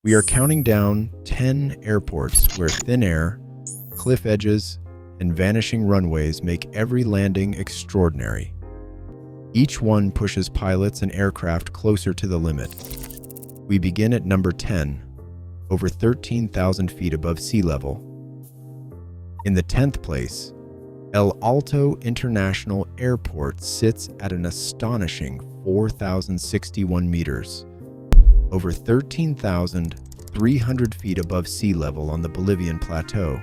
We are counting down 10 airports where thin air, cliff edges, and vanishing runways make every landing extraordinary. Each one pushes pilots and aircraft closer to the limit. We begin at number 10, over 13,000 feet above sea level. In the 10th place, Alto International Airport sits at an astonishing 4,061 meters, over 13,300 feet above sea level on the Bolivian plateau.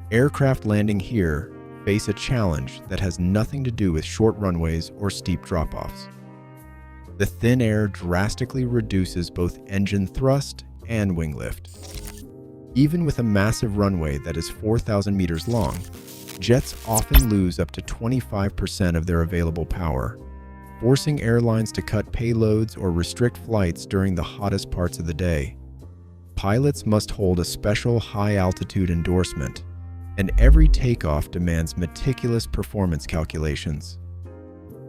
Aircraft landing here face a challenge that has nothing to do with short runways or steep drop-offs. The thin air drastically reduces both engine thrust and wing lift. Even with a massive runway that is 4,000 meters long, jets often lose up to 25% of their available power, forcing airlines to cut payloads or restrict flights during the hottest parts of the day. Pilots must hold a special high-altitude endorsement, and every takeoff demands meticulous performance calculations.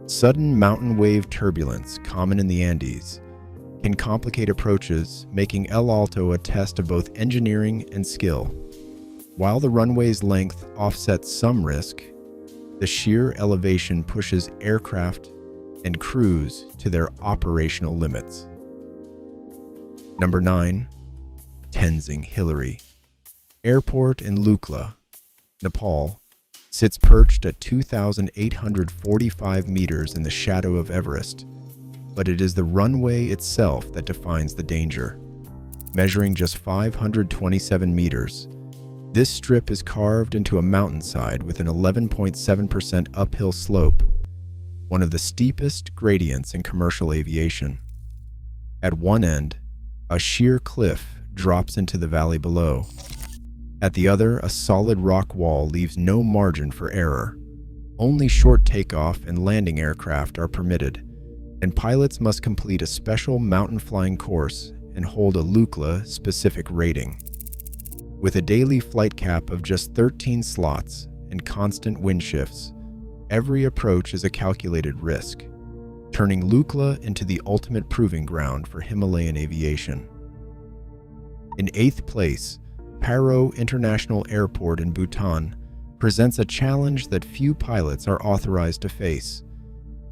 Sudden mountain wave turbulence, common in the Andes, can complicate approaches, making El Alto a test of both engineering and skill. While the runway's length offsets some risk, the sheer elevation pushes aircraft and crews to their operational limits. Number 9. Tenzing-Hillary Airport in Lukla, Nepal, sits perched at 2,845 meters in the shadow of Everest, but it is the runway itself that defines the danger. Measuring just 527 meters, this strip is carved into a mountainside with an 11.7% uphill slope, one of the steepest gradients in commercial aviation. At one end, a sheer cliff drops into the valley below. At the other, a solid rock wall leaves no margin for error. Only short takeoff and landing aircraft are permitted, and pilots must complete a special mountain flying course and hold a Lukla-specific rating. With a daily flight cap of just 13 slots and constant wind shifts, every approach is a calculated risk, turning Lukla into the ultimate proving ground for Himalayan aviation. In 8th place, Paro International Airport in Bhutan presents a challenge that few pilots are authorized to face.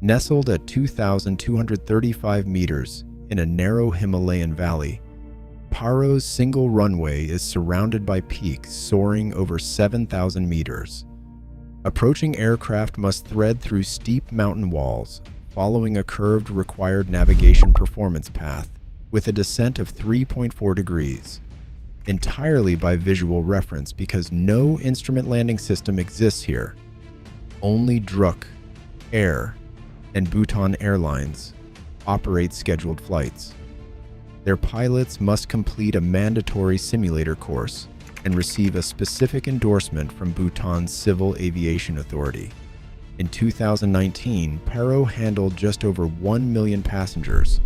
Nestled at 2,235 meters in a narrow Himalayan valley, Paro's single runway is surrounded by peaks soaring over 7,000 meters. Approaching aircraft must thread through steep mountain walls, following a curved required navigation performance path with a descent of 3.4 degrees. Entirely by visual reference because no instrument landing system exists here. Only Druk, Air, and Bhutan Airlines operate scheduled flights. Their pilots must complete a mandatory simulator course and receive a specific endorsement from Bhutan's Civil Aviation Authority. In 2019, Paro handled just over 1 million passengers,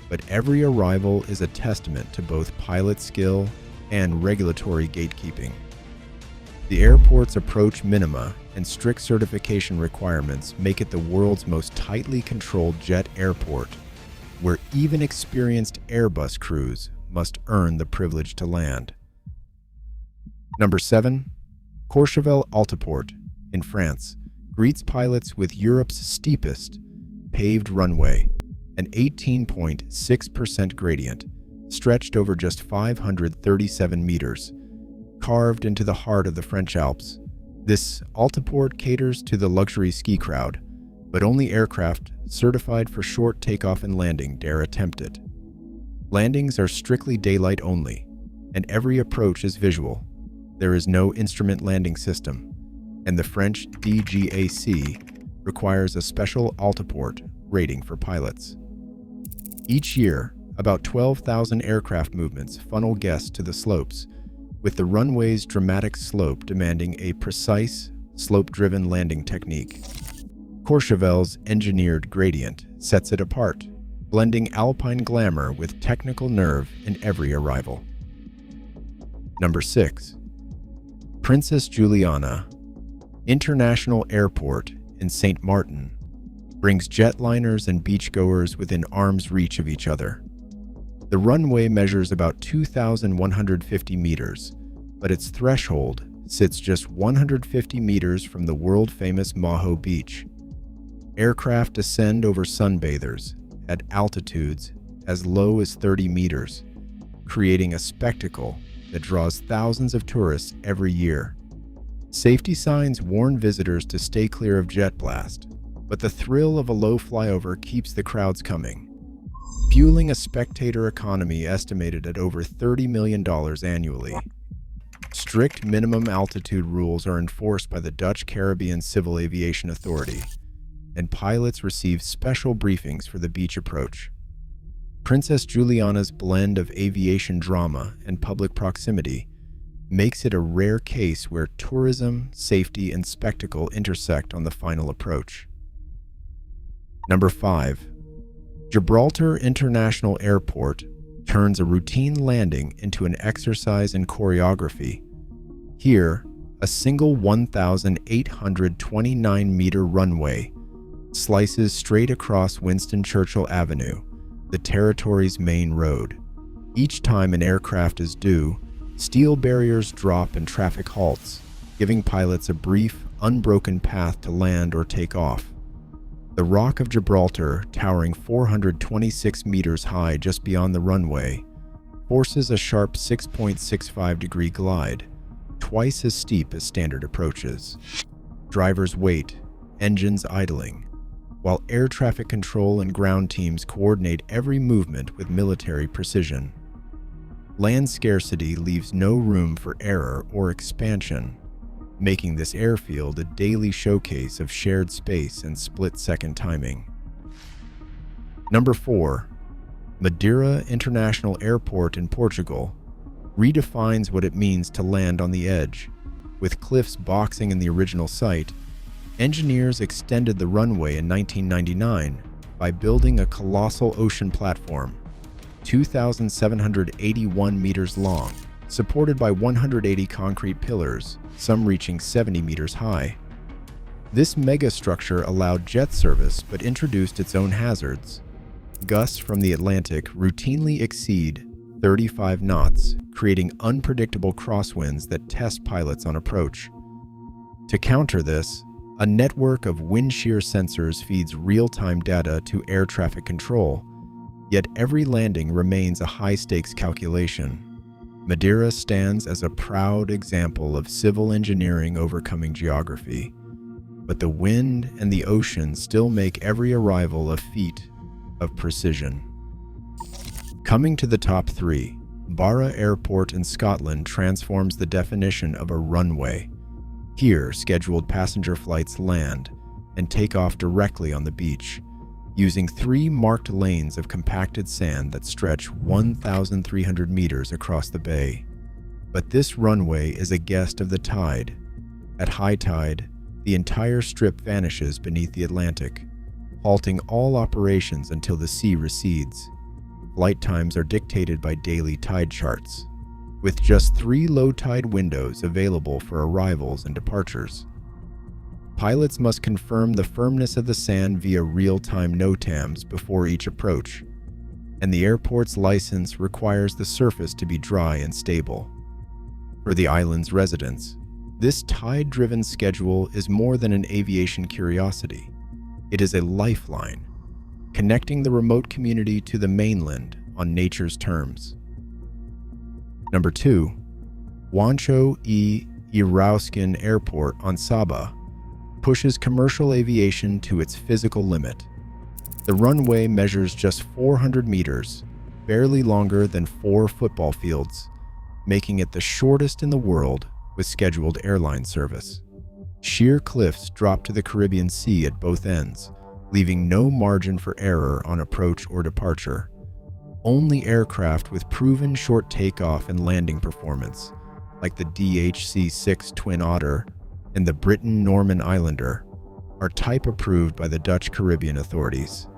but every arrival is a testament to both pilot skill and regulatory gatekeeping. The airport's approach minima and strict certification requirements make it the world's most tightly controlled jet airport, where even experienced Airbus crews must earn the privilege to land. Number 7. Courchevel Airport in France greets pilots with Europe's steepest paved runway, an 18.6% gradient, stretched over just 537 meters, carved into the heart of the French Alps. This Altaport caters to the luxury ski crowd, but only aircraft certified for short takeoff and landing dare attempt it. Landings are strictly daylight only, and every approach is visual. There is no instrument landing system, and the French DGAC requires a special Altaport rating for pilots. Each year, about 12,000 aircraft movements funnel guests to the slopes, with the runway's dramatic slope demanding a precise, slope-driven landing technique. Courchevel's engineered gradient sets it apart, blending alpine glamour with technical nerve in every arrival. Number 6. Princess Juliana International Airport in St. Maarten brings jetliners and beachgoers within arm's reach of each other. The runway measures about 2,150 meters, but its threshold sits just 150 meters from the world-famous Maho Beach. Aircraft descend over sunbathers at altitudes as low as 30 meters, creating a spectacle that draws thousands of tourists every year. Safety signs warn visitors to stay clear of jet blast, but the thrill of a low flyover keeps the crowds coming, fueling a spectator economy estimated at over $30 million annually. Strict minimum altitude rules are enforced by the Dutch Caribbean Civil Aviation Authority, and pilots receive special briefings for the beach approach. Princess Juliana's blend of aviation drama and public proximity makes it a rare case where tourism, safety, and spectacle intersect on the final approach. Number 5. Gibraltar International Airport turns a routine landing into an exercise in choreography. Here, a single 1,829-meter runway slices straight across Winston Churchill Avenue, the territory's main road. Each time an aircraft is due, steel barriers drop and traffic halts, giving pilots a brief, unbroken path to land or take off. The Rock of Gibraltar, towering 426 meters high just beyond the runway, forces a sharp 6.65-degree glide, twice as steep as standard approaches. Drivers wait, engines idling, while air traffic control and ground teams coordinate every movement with military precision. Land scarcity leaves no room for error or expansion, making this airfield a daily showcase of shared space and split-second timing. Number 4. Madeira International Airport in Portugal redefines what it means to land on the edge. With cliffs boxing in the original site, engineers extended the runway in 1999 by building a colossal ocean platform, 2,781 meters long, supported by 180 concrete pillars, some reaching 70 meters high. This megastructure allowed jet service but introduced its own hazards. Gusts from the Atlantic routinely exceed 35 knots, creating unpredictable crosswinds that test pilots on approach. To counter this, a network of wind shear sensors feeds real-time data to air traffic control, yet every landing remains a high-stakes calculation. Madeira stands as a proud example of civil engineering overcoming geography, but the wind and the ocean still make every arrival a feat of precision. Coming to the top 3, Barra Airport in Scotland transforms the definition of a runway. Here, scheduled passenger flights land and take off directly on the beach, using 3 marked lanes of compacted sand that stretch 1,300 meters across the bay. But this runway is a guest of the tide. At high tide, the entire strip vanishes beneath the Atlantic, halting all operations until the sea recedes. Flight times are dictated by daily tide charts, with just 3 low tide windows available for arrivals and departures. Pilots must confirm the firmness of the sand via real-time NOTAMs before each approach, and the airport's license requires the surface to be dry and stable. For the island's residents, this tide-driven schedule is more than an aviation curiosity. It is a lifeline, connecting the remote community to the mainland on nature's terms. Number 2. Juancho Yrausquin Airport on Saba pushes commercial aviation to its physical limit. The runway measures just 400 meters, barely longer than 4 football fields, making it the shortest in the world with scheduled airline service. Sheer cliffs drop to the Caribbean Sea at both ends, leaving no margin for error on approach or departure. Only aircraft with proven short takeoff and landing performance, like the DHC-6 Twin Otter and the Britain-Norman Islander, are type approved by the Dutch Caribbean authorities.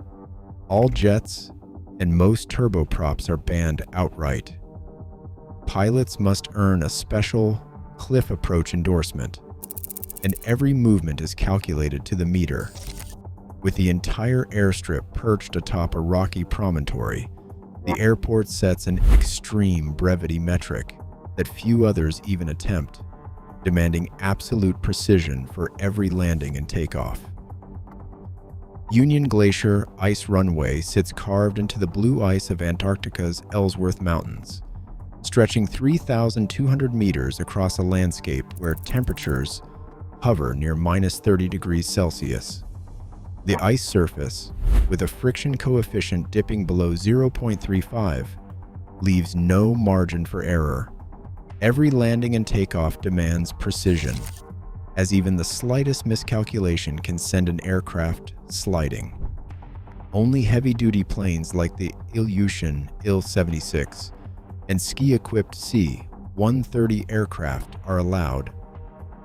All jets and most turboprops are banned outright. Pilots must earn a special cliff approach endorsement, and every movement is calculated to the meter. With the entire airstrip perched atop a rocky promontory, The airport sets an extreme brevity metric that few others even attempt, demanding absolute precision for every landing and takeoff. Union Glacier Ice Runway sits carved into the blue ice of Antarctica's Ellsworth Mountains, stretching 3,200 meters across a landscape where temperatures hover near -30 degrees Celsius. The ice surface, with a friction coefficient dipping below 0.35, leaves no margin for error. Every landing and takeoff demands precision, as even the slightest miscalculation can send an aircraft sliding. Only heavy-duty planes like the Ilyushin Il-76 and ski-equipped C-130 aircraft are allowed,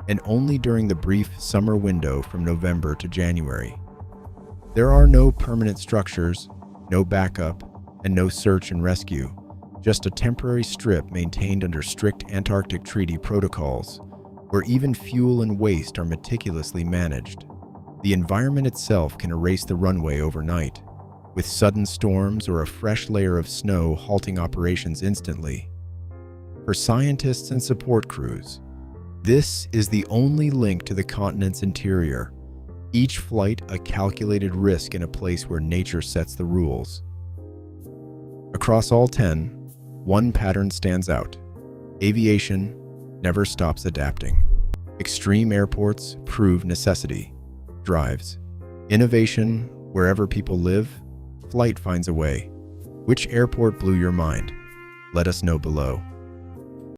and only during the brief summer window from November to January. There are no permanent structures, no backup, and no search and rescue, just a temporary strip maintained under strict Antarctic Treaty protocols, where even fuel and waste are meticulously managed. The environment itself can erase the runway overnight, with sudden storms or a fresh layer of snow halting operations instantly. For scientists and support crews, this is the only link to the continent's interior, each flight a calculated risk in a place where nature sets the rules. Across all 10, one pattern stands out. Aviation never stops adapting. Extreme airports prove necessity drives. Innovation wherever people live, flight finds a way. Which airport blew your mind? Let us know below.